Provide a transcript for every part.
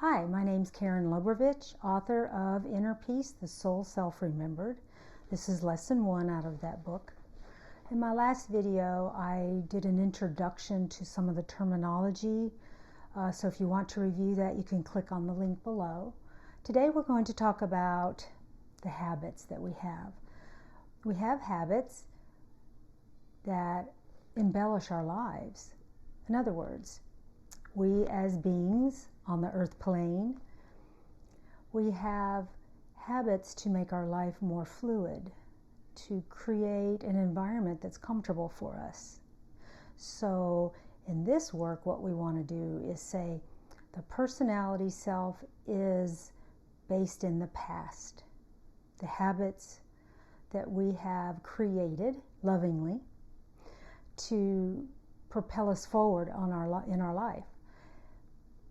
Hi, my name's Karen Lobrovich, author of Inner Peace, The Soul Self-Remembered. This is lesson 1 out of that book. In my last video, I did an introduction to some of the terminology. So if you want to review that, you can click on the link below. Today we're going to talk about the habits that we have. We have habits that embellish our lives. In other words, we as beings on the earth plane, we have habits to make our life more fluid, to create an environment that's comfortable for us. So in this work, what we want to do is say the personality self is based in the past. The habits that we have created lovingly to propel us forward in our life.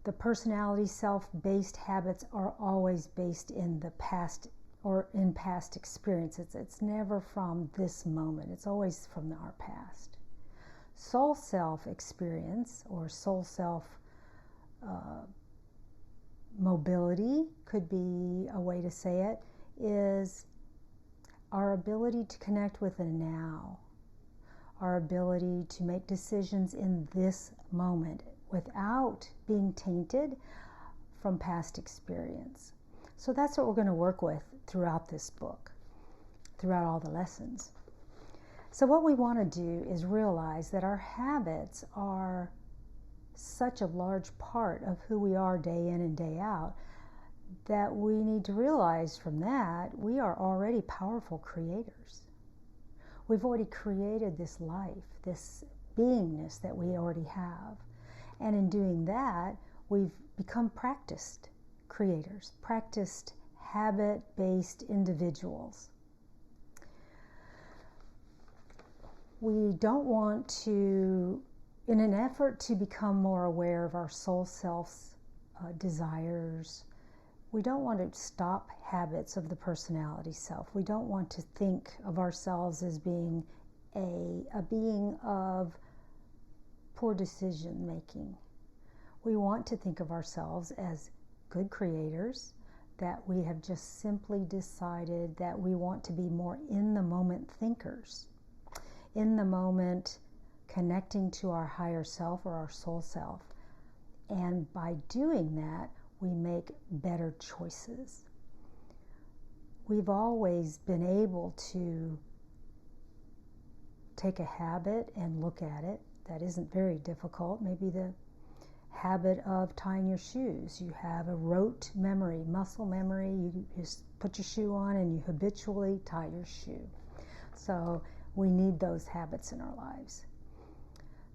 The personality self-based habits are always based in the past or in past experiences. It's never from this moment. It's always from our past. Soul self experience or soul self mobility could be a way to say it, is our ability to connect with the now, our ability to make decisions in this moment without being tainted from past experience. So that's what we're going to work with throughout this book, throughout all the lessons. So what we want to do is realize that our habits are such a large part of who we are day in and day out that we need to realize from that we are already powerful creators. We've already created this life, this beingness that we already have. And in doing that, we've become practiced creators, practiced habit-based individuals. We don't want to, in an effort to become more aware of our soul self's desires, we don't want to stop habits of the personality self. We don't want to think of ourselves as being a being of poor decision making. We want to think of ourselves as good creators, that we have just simply decided that we want to be more in the moment thinkers, in the moment connecting to our higher self or our soul self. And by doing that, we make better choices. We've always been able to take a habit and look at it. That isn't very difficult. Maybe the habit of tying your shoes. You have a rote memory, muscle memory. You just put your shoe on and you habitually tie your shoe. So we need those habits in our lives.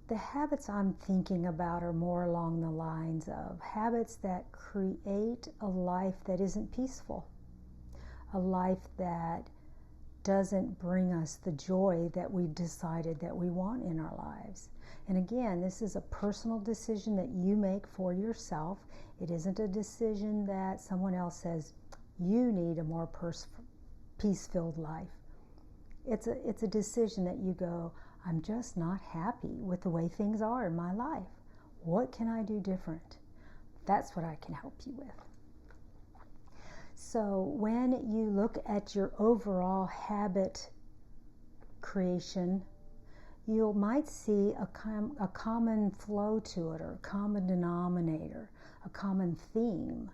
The habits I'm thinking about are more along the lines of habits that create a life that isn't peaceful, a life that doesn't bring us the joy that we've decided that we want in our lives. And again, this is a personal decision that you make for yourself. It isn't a decision that someone else says, you need a more peace-filled life. It's a decision that you go, I'm just not happy with the way things are in my life. What can I do different? That's what I can help you with. So when you look at your overall habit creation, you might see a common flow to it, or a common denominator, a common theme.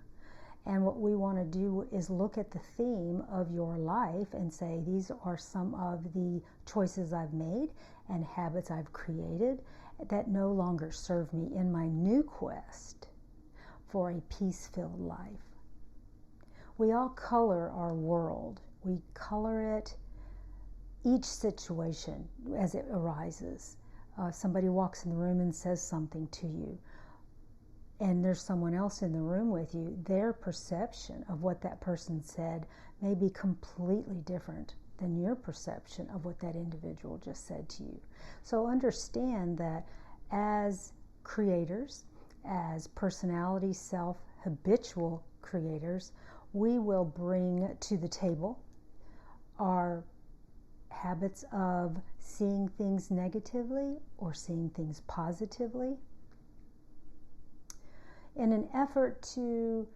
And what we want to do is look at the theme of your life and say, these are some of the choices I've made and habits I've created that no longer serve me in my new quest for a peace-filled life. We all color our world. We color it, each situation as it arises. Somebody walks in the room and says something to you, and there's someone else in the room with you. Their perception of what that person said may be completely different than your perception of what that individual just said to you. So understand that as creators, as personality self habitual creators, we will bring to the table our habits of seeing things negatively or seeing things positively. In an effort to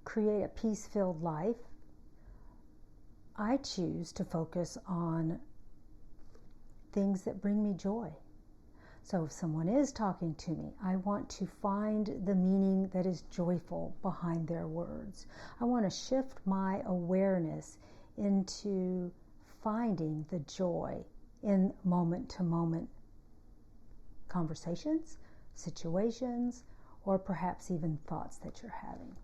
create a peace-filled life, I choose to focus on things that bring me joy. So if someone is talking to me, I want to find the meaning that is joyful behind their words. I want to shift my awareness into finding the joy in moment-to-moment conversations, situations, or perhaps even thoughts that you're having.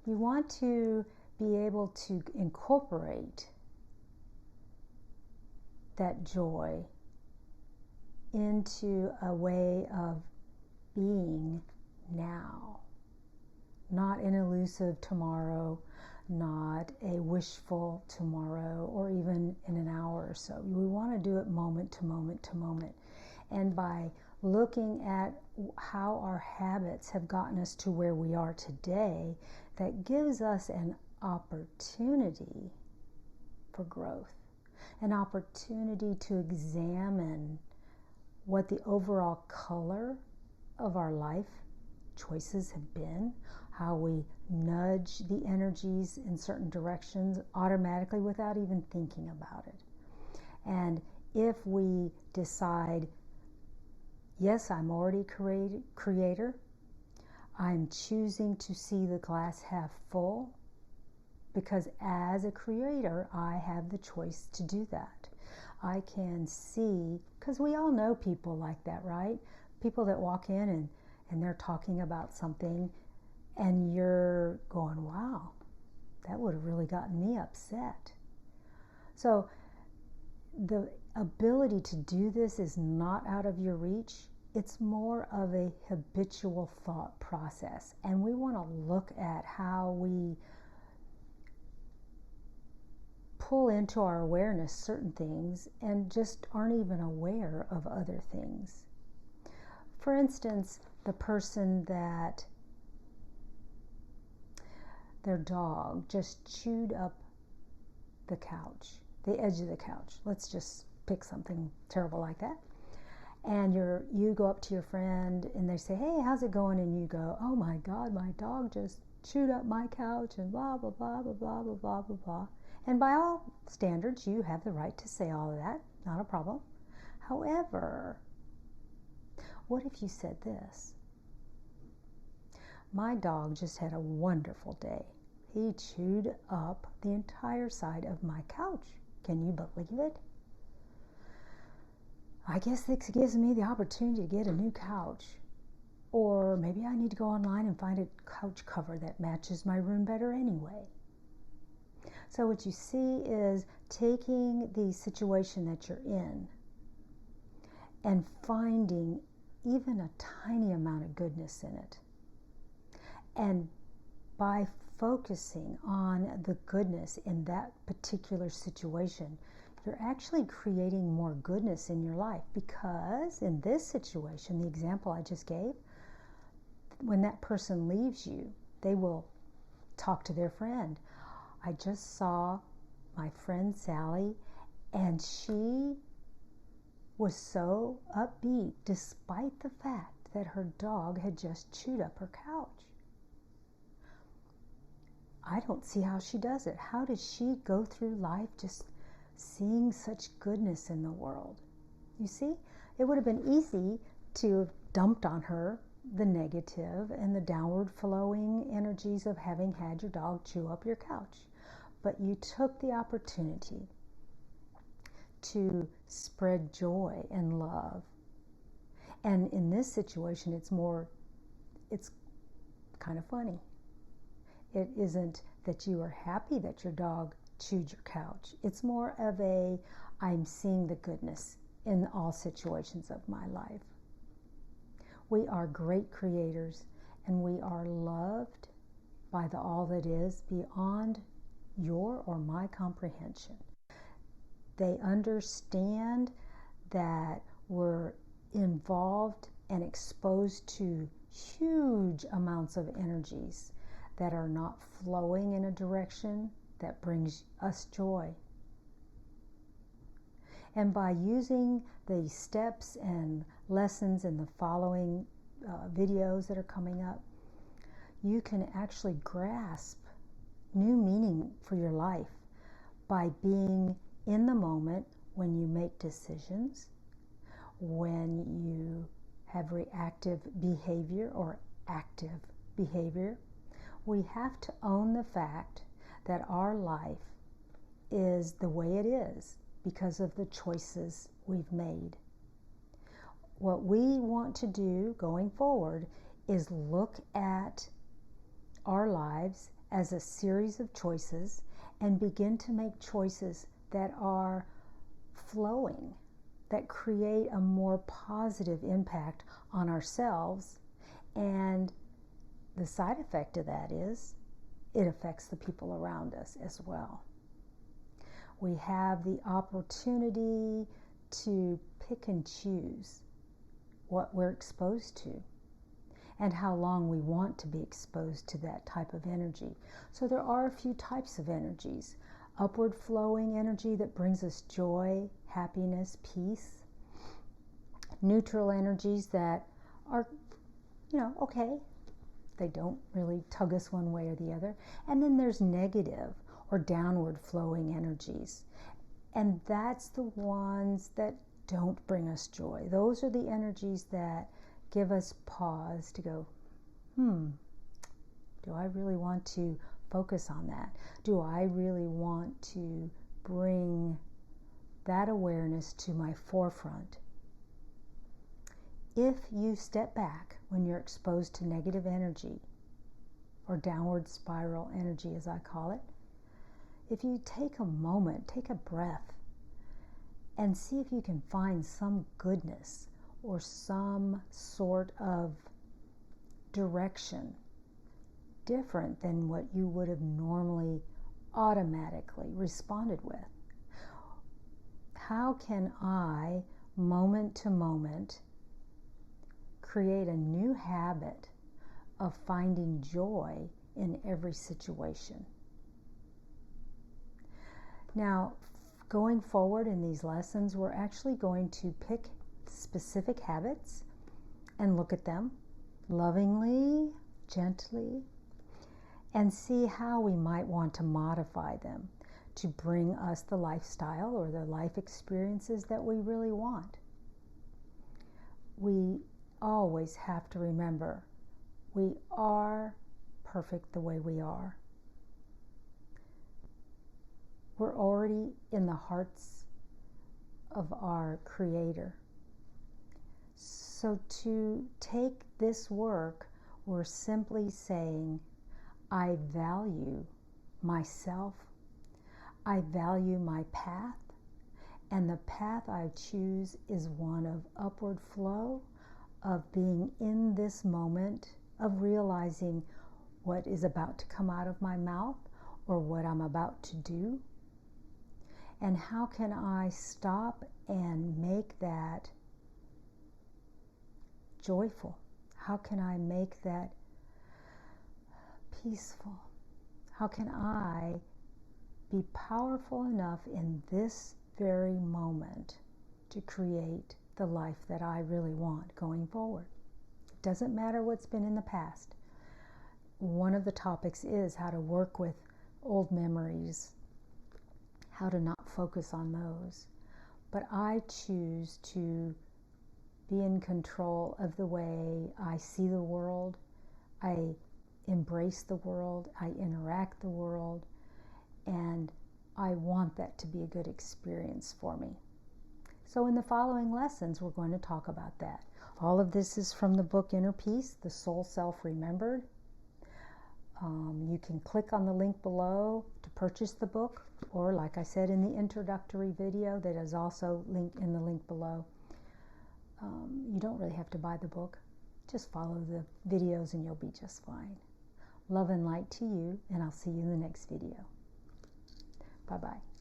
You want to be able to incorporate that joy into a way of being now, not an elusive tomorrow, not a wishful tomorrow, or even in an hour or so. We want to do it moment to moment to moment. And by looking at how our habits have gotten us to where we are today, that gives us an opportunity for growth, an opportunity to examine what the overall color of our life choices have been, how we nudge the energies in certain directions automatically without even thinking about it. And if we decide, yes, I'm already a creator, I'm choosing to see the glass half full, because as a creator, I have the choice to do that. I can see, because we all know people like that, right? People that walk in and they're talking about something and you're going, wow, that would have really gotten me upset. So the ability to do this is not out of your reach. It's more of a habitual thought process. And we want to look at how we pull into our awareness certain things and just aren't even aware of other things. For instance, the person that their dog just chewed up the couch, the edge of the couch. Let's just pick something terrible like that. And you go up to your friend and they say, hey, how's it going? And you go, oh my God, my dog just chewed up my couch and blah, blah, blah, blah, blah, blah, blah, blah, blah. And by all standards, you have the right to say all of that, not a problem. However, what if you said this? My dog just had a wonderful day. He chewed up the entire side of my couch. Can you believe it? I guess this gives me the opportunity to get a new couch. Or maybe I need to go online and find a couch cover that matches my room better anyway. So what you see is taking the situation that you're in and finding even a tiny amount of goodness in it. And by focusing on the goodness in that particular situation, you're actually creating more goodness in your life, because in this situation, the example I just gave, when that person leaves you, they will talk to their friend. I just saw my friend Sally, and she was so upbeat despite the fact that her dog had just chewed up her couch. I don't see how she does it. How does she go through life just seeing such goodness in the world? You see, it would have been easy to have dumped on her the negative and the downward flowing energies of having had your dog chew up your couch. But you took the opportunity to spread joy and love. And in this situation, it's kind of funny. It isn't that you are happy that your dog chewed your couch. It's more of I'm seeing the goodness in all situations of my life. We are great creators, and we are loved by the all that is beyond your or my comprehension. They understand that we're involved and exposed to huge amounts of energies that are not flowing in a direction that brings us joy. And by using the steps and lessons in the following videos that are coming up, you can actually grasp new meaning for your life by being in the moment when you make decisions, when you have reactive behavior or active behavior. We have to own the fact that our life is the way it is because of the choices we've made. What we want to do going forward is look at our lives as a series of choices and begin to make choices that are flowing, that create a more positive impact on ourselves. And the side effect of that is it affects the people around us as well. We have the opportunity to pick and choose what we're exposed to and how long we want to be exposed to that type of energy. So there are a few types of energies. Upward flowing energy that brings us joy, happiness, peace. Neutral energies that are, okay. They don't really tug us one way or the other. And then there's negative or downward flowing energies. And that's the ones that don't bring us joy. Those are the energies that give us pause to go, do I really want to focus on that? Do I really want to bring that awareness to my forefront? If you step back when you're exposed to negative energy, or downward spiral energy as I call it, if you take a moment, take a breath, and see if you can find some goodness or some sort of direction different than what you would have normally automatically responded with. How can I, moment to moment, create a new habit of finding joy in every situation? Now, going forward in these lessons, we're actually going to pick specific habits and look at them lovingly, gently, and see how we might want to modify them to bring us the lifestyle or the life experiences that we really want. We always have to remember we are perfect the way we are. We're already in the hearts of our Creator. So to take this work, we're simply saying, I value myself, I value my path, and the path I choose is one of upward flow, of being in this moment, of realizing what is about to come out of my mouth or what I'm about to do. And how can I stop and make that joyful? How can I make that peaceful? How can I be powerful enough in this very moment to create the life that I really want going forward? It doesn't matter what's been in the past. One of the topics is how to work with old memories, how to not focus on those. But I choose to be in control of the way I see the world, I embrace the world, I interact the world, and I want that to be a good experience for me. So in the following lessons, we're going to talk about that. All of this is from the book Inner Peace, The Soul Self Remembered. You can click on the link below to purchase the book, or like I said in the introductory video that is also linked in the link below. You don't really have to buy the book. Just follow the videos and you'll be just fine. Love and light to you, and I'll see you in the next video. Bye-bye.